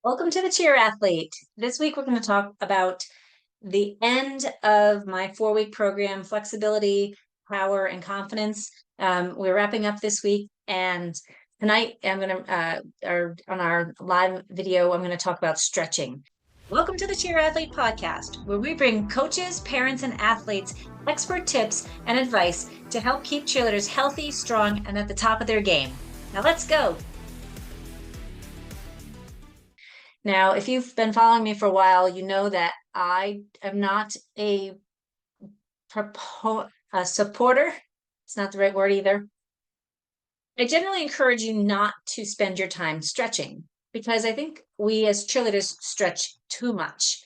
Welcome to the Cheer Athlete. This week we're going to talk about the end of my 4-week program, Flexibility, Power, and Confidence. We're wrapping up this week, and tonight I'm going to, or on our live video, I'm going to talk about stretching. Welcome to the Cheer Athlete podcast, where we bring coaches, parents, and athletes expert tips and advice to help keep cheerleaders healthy, strong, and at the top of their game. Now let's go. Now, if you've been following me for a while, you know that I am not a supporter. It's not the right word either. I generally encourage you not to spend your time stretching because I think we as cheerleaders stretch too much.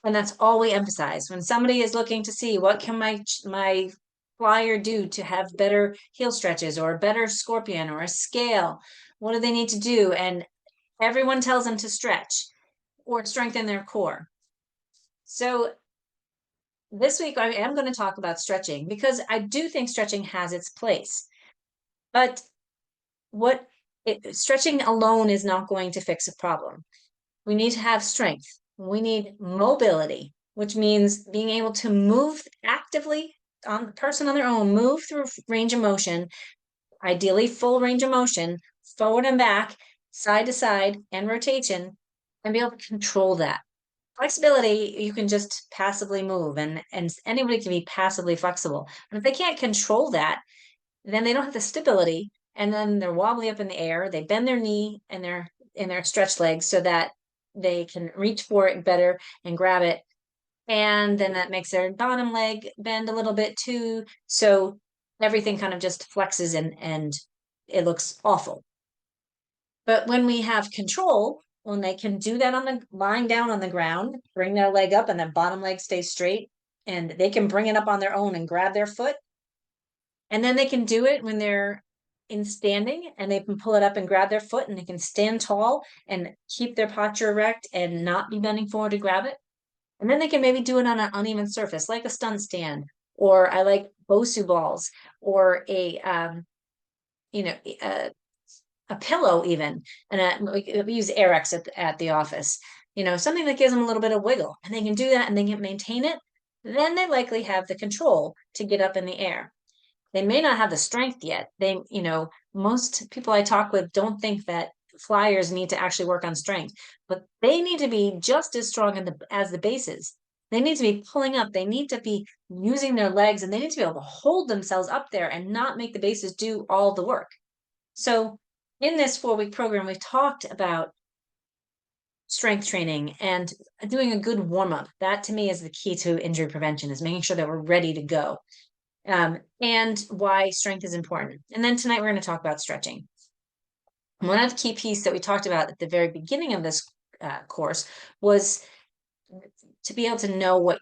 And that's all we emphasize. When somebody is looking to see what can my flyer do to have better heel stretches or a better scorpion or a scale, what do they need to do? And everyone tells them to stretch or strengthen their core. So this week I am going to talk about stretching because I do think stretching has its place. But stretching alone is not going to fix a problem. We need to have strength. We need mobility, which means being able to move actively on the person on their own, move through range of motion, ideally full range of motion, forward and back, side to side, and rotation, and be able to control that. Flexibility, you can just passively move, and anybody can be passively flexible. But if they can't control that, then they don't have the stability, and then they're wobbly up in the air. They bend their knee and their stretched legs so that they can reach for it better and grab it. And then that makes their bottom leg bend a little bit too. So everything kind of just flexes and it looks awful. But when we have control, when they can do that on the lying down on the ground, bring their leg up and the bottom leg stays straight, and they can bring it up on their own and grab their foot. And then they can do it when they're in standing and they can pull it up and grab their foot and they can stand tall and keep their posture erect and not be bending forward to grab it. And then they can maybe do it on an uneven surface, like a stunt stand, or I like Bosu balls, or a pillow even, and we use Airex at the office, something that gives them a little bit of wiggle, and they can do that and they can maintain it. Then they likely have the control to get up in the air. They may not have the strength yet. Most people I talk with don't think that flyers need to actually work on strength, but they need to be just as strong as the bases. They need to be pulling up. They need to be using their legs, and they need to be able to hold themselves up there and not make the bases do all the work. So in this 4-week program, we've talked about strength training and doing a good warm-up. That to me is the key to injury prevention, is making sure that we're ready to go. And why strength is important. And then tonight we're going to talk about stretching. One of the key pieces that we talked about at the very beginning of this course was to be able to know where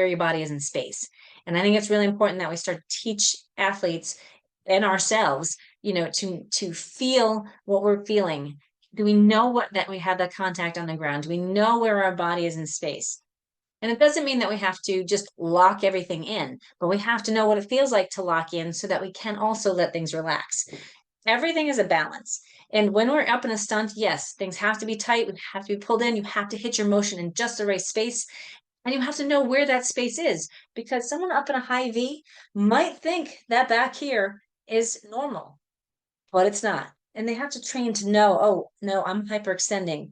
your body is in space. And I think it's really important that we start to teach athletes and ourselves, to feel what we're feeling. Do we know that we have that contact on the ground? Do we know where our body is in space? And it doesn't mean that we have to just lock everything in, but we have to know what it feels like to lock in so that we can also let things relax. Everything is a balance. And when we're up in a stunt, yes, things have to be tight. We have to be pulled in. You have to hit your motion in just the right space. And you have to know where that space is, because someone up in a high V might think that back here is normal, but it's not. And they have to train to know, oh, no, I'm hyperextending,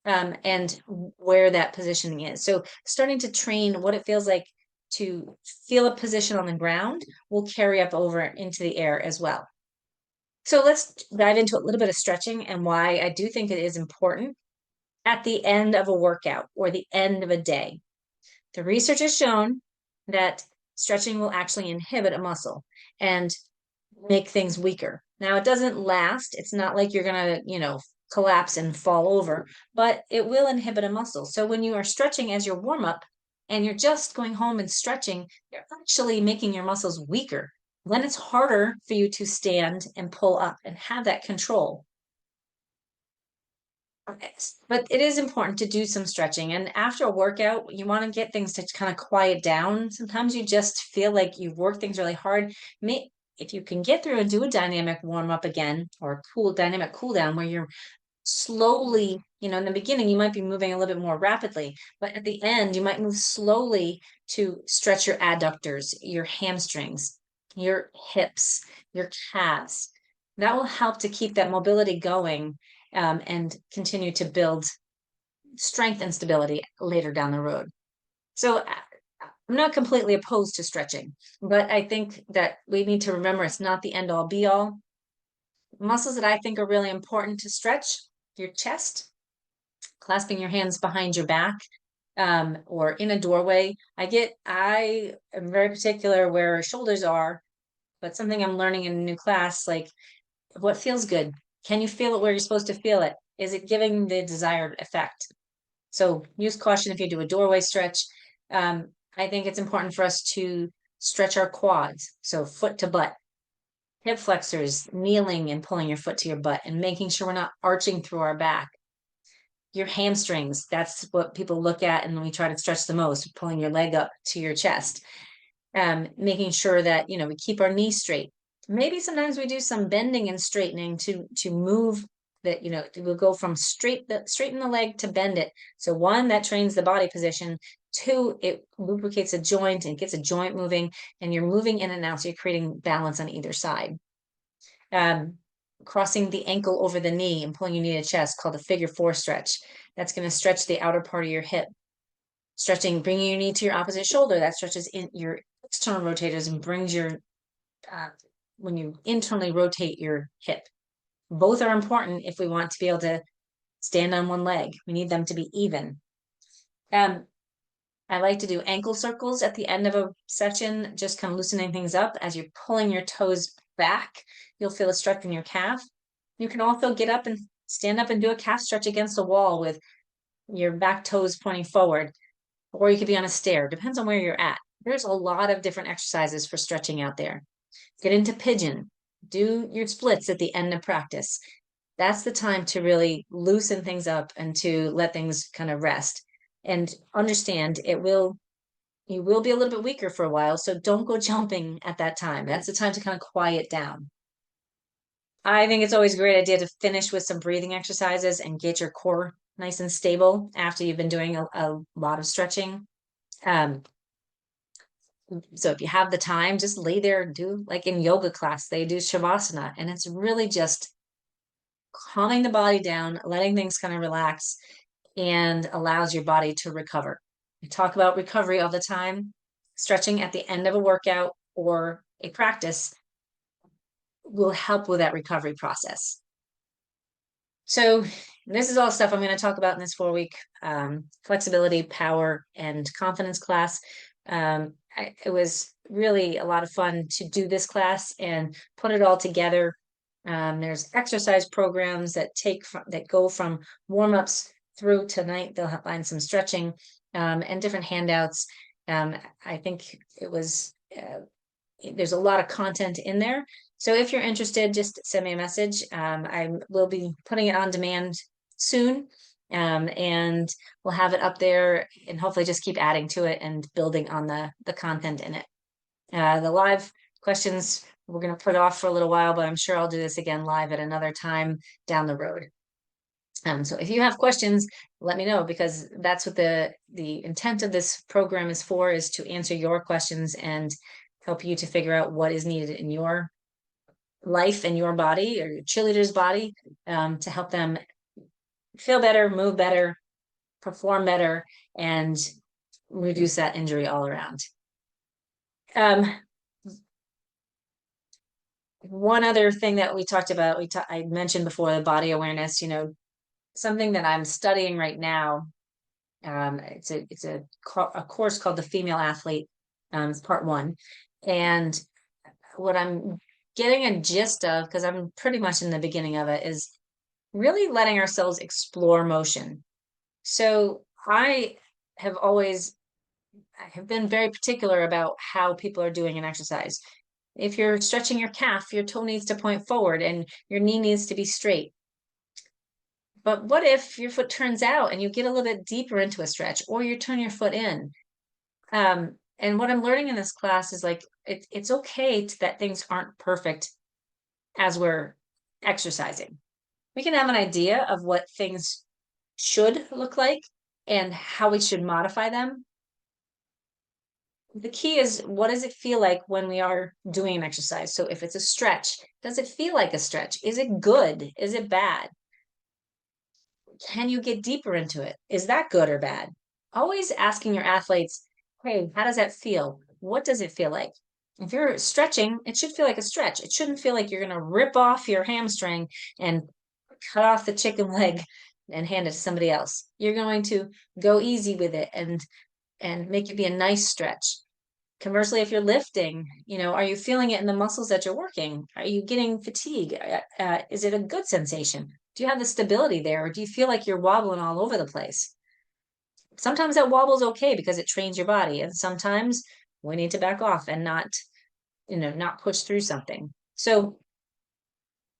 and where that positioning is. So starting to train what it feels like to feel a position on the ground will carry up over into the air as well. So let's dive into a little bit of stretching and why I do think it is important at the end of a workout or the end of a day. The research has shown that stretching will actually inhibit a muscle and make things weaker. Now, it doesn't last. It's not like you're going to, collapse and fall over, but it will inhibit a muscle. So when you are stretching as your warm up and you're just going home and stretching, you're actually making your muscles weaker. Then it's harder for you to stand and pull up and have that control. Okay. But it is important to do some stretching. And after a workout, you want to get things to kind of quiet down. Sometimes you just feel like you've worked things really hard. If you can get through and do a dynamic warm up again, or a dynamic cool down where you're slowly In the beginning, you might be moving a little bit more rapidly, but at the end, you might move slowly to stretch your adductors, your hamstrings, your hips, your calves. That will help to keep that mobility going, and continue to build strength and stability later down the road. So I'm not completely opposed to stretching, but I think that we need to remember it's not the end all be all. Muscles that I think are really important to stretch: your chest, clasping your hands behind your back, or in a doorway. I am very particular where shoulders are, but something I'm learning in a new class, like what feels good. Can you feel it where you're supposed to feel it? Is it giving the desired effect? So use caution if you do a doorway stretch. I think it's important for us to stretch our quads, so foot to butt, hip flexors, kneeling and pulling your foot to your butt, and making sure we're not arching through our back. Your hamstrings, that's what people look at and we try to stretch the most, pulling your leg up to your chest. Making sure that, we keep our knees straight. Maybe sometimes we do some bending and straightening to move that, we'll go from straighten the leg to bend it. So one, that trains the body position. Two, it lubricates a joint and gets a joint moving, and you're moving in and out, so you're creating balance on either side. Crossing the ankle over the knee and pulling your knee to chest, called a figure 4 stretch. That's going to stretch the outer part of your hip. Stretching, bringing your knee to your opposite shoulder, that stretches in your external rotators and brings your, when you internally rotate your hip. Both are important if we want to be able to stand on one leg. We need them to be even. I like to do ankle circles at the end of a session, just kind of loosening things up. As you're pulling your toes back, you'll feel a stretch in your calf. You can also get up and stand up and do a calf stretch against a wall with your back toes pointing forward, or you could be on a stair. Depends on where you're at. There's a lot of different exercises for stretching out there. Get into pigeon. Do your splits at the end of practice. That's the time to really loosen things up and to let things kind of rest. And understand you will be a little bit weaker for a while, so don't go jumping at that time. That's the time to kind of quiet down. I think it's always a great idea to finish with some breathing exercises and get your core nice and stable after you've been doing a lot of stretching. So if you have the time, just lay there and do, like in yoga class, they do Shavasana, and it's really just calming the body down, letting things kind of relax, and allows your body to recover. We talk about recovery all the time. Stretching at the end of a workout or a practice will help with that recovery process. So this is all stuff I'm going to talk about in this 4-week flexibility, power, and confidence class. It was really a lot of fun to do this class and put it all together. There's exercise programs that go from warm-ups through tonight. They'll find some stretching, and different handouts. I think there's a lot of content in there. So if you're interested, just send me a message. I will be putting it on demand soon, and we'll have it up there, and hopefully just keep adding to it and building on the content in it. The live questions we're going to put off for a little while, but I'm sure I'll do this again live at another time down the road. So if you have questions, let me know, because that's what the intent of this program is for, is to answer your questions and help you to figure out what is needed in your life and your body, or your cheerleader's body, to help them feel better, move better, perform better, and reduce that injury all around. One other thing that we talked about, I mentioned before, the body awareness, something that I'm studying right now. It's a course called the Female Athlete. It's part 1. And what I'm getting a gist of, because I'm pretty much in the beginning of it, is really letting ourselves explore motion. So I have been very particular about how people are doing an exercise. If you're stretching your calf, your toe needs to point forward and your knee needs to be straight. But what if your foot turns out and you get a little bit deeper into a stretch, or you turn your foot in? And what I'm learning in this class is, like, it's okay that things aren't perfect as we're exercising. We can have an idea of what things should look like and how we should modify them. The key is, what does it feel like when we are doing an exercise? So if it's a stretch, does it feel like a stretch? Is it good? Is it bad? Can you get deeper into it? Is that good or bad? Always asking your athletes, hey, how does that feel? What does it feel like? If you're stretching, it should feel like a stretch. It shouldn't feel like you're going to rip off your hamstring and cut off the chicken leg and hand it to somebody else. You're going to go easy with it and make it be a nice stretch. Conversely, if you're lifting, are you feeling it in the muscles that you're working? Are you getting fatigue? Is it a good sensation? Do you have the stability there, or do you feel like you're wobbling all over the place? Sometimes that wobble is okay because it trains your body, and sometimes we need to back off and not push through something. So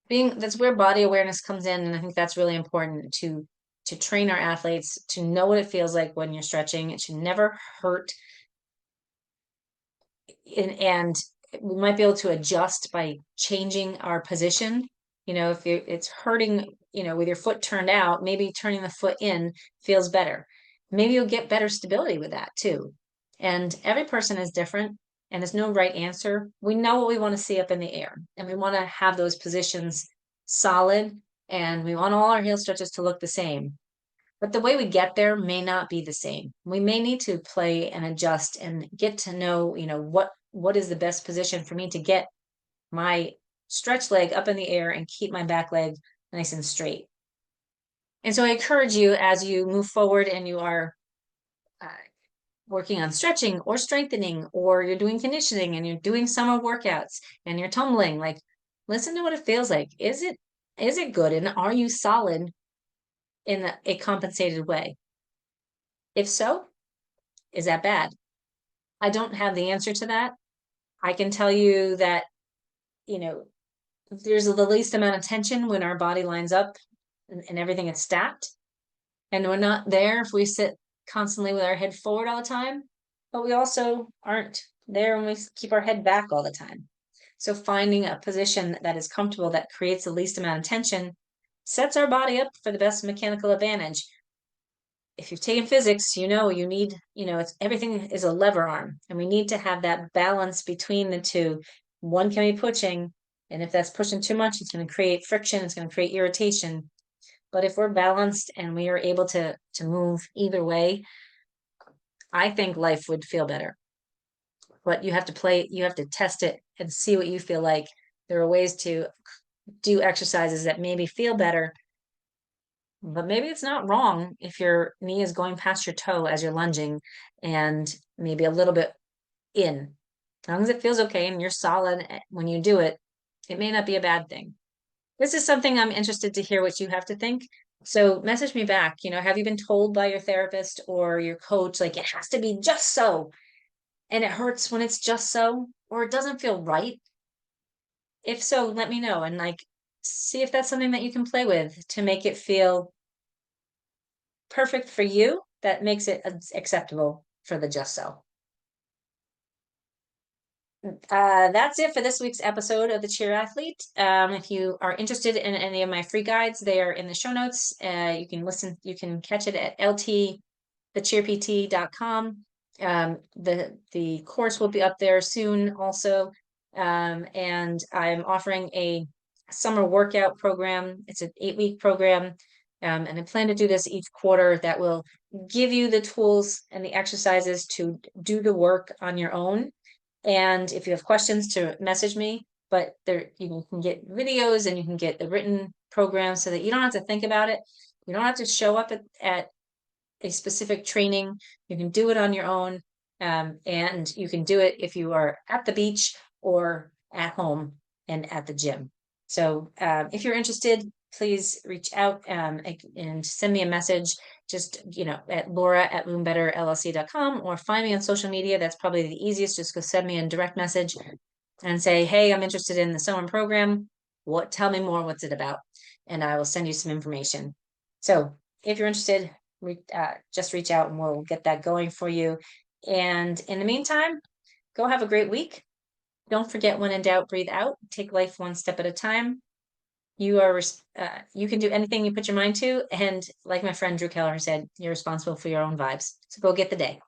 that's where body awareness comes in, and I think that's really important to train our athletes to know what it feels like when you're stretching. It should never hurt, and we might be able to adjust by changing our position. If it's hurting, with your foot turned out, maybe turning the foot in feels better. Maybe you'll get better stability with that too. And every person is different, and there's no right answer. We know what we want to see up in the air, and we want to have those positions solid, and we want all our heel stretches to look the same. But the way we get there may not be the same. We may need to play and adjust and get to know, what is the best position for me to get my stretch leg up in the air and keep my back leg nice and straight. And so I encourage you, as you move forward and you are uh, working on stretching or strengthening, or you're doing conditioning and you're doing summer workouts and you're tumbling, like, listen to what it feels like. Is it good? And are you solid in a compensated way? If so, is that bad? I don't have the answer to that. I can tell you that, you know, there's the least amount of tension when our body lines up and everything is stacked. And we're not there if we sit constantly with our head forward all the time, but we also aren't there when we keep our head back all the time. So finding a position that is comfortable, that creates the least amount of tension, sets our body up for the best mechanical advantage. If you've taken physics, you need, it's everything is a lever arm, and we need to have that balance between the two. One can be pushing, and if that's pushing too much, it's going to create friction, it's going to create irritation. But if we're balanced and we are able to move either way, I think life would feel better. But you have to test it and see what you feel like. There are ways to do exercises that maybe feel better, but maybe it's not wrong if your knee is going past your toe as you're lunging and maybe a little bit in. As long as it feels okay and you're solid when you do it, it may not be a bad thing. This is something I'm interested to hear what you have to think. So message me back. Have you been told by your therapist or your coach, like, it has to be just so, and it hurts when it's just so, or it doesn't feel right? If so, let me know, and like, see if that's something that you can play with to make it feel perfect for you, that makes it acceptable for the just so. That's it for this week's episode of the Cheer Athlete. If you are interested in any of my free guides, they are in the show notes. You can catch it at thecheerpt.com. The course will be up there soon also. And I'm offering a summer workout program. It's an 8-week program. And I plan to do this each quarter that will give you the tools and the exercises to do the work on your own. And if you have questions, to message me, but there you can get videos and you can get the written program so that you don't have to think about it. You don't have to show up at a specific training. You can do it on your own. And you can do it if you are at the beach or at home and at the gym. So if you're interested, please reach out and send me a message, just, at laura@moombetterllc.com, or find me on social media. That's probably the easiest. Just go send me a direct message and say, hey, I'm interested in the summer program. Tell me more, what's it about? And I will send you some information. So if you're interested, just reach out and we'll get that going for you. And in the meantime, go have a great week. Don't forget, when in doubt, breathe out. Take life one step at a time. you can do anything you put your mind to. And like my friend Drew Keller said, you're responsible for your own vibes. So go get the day.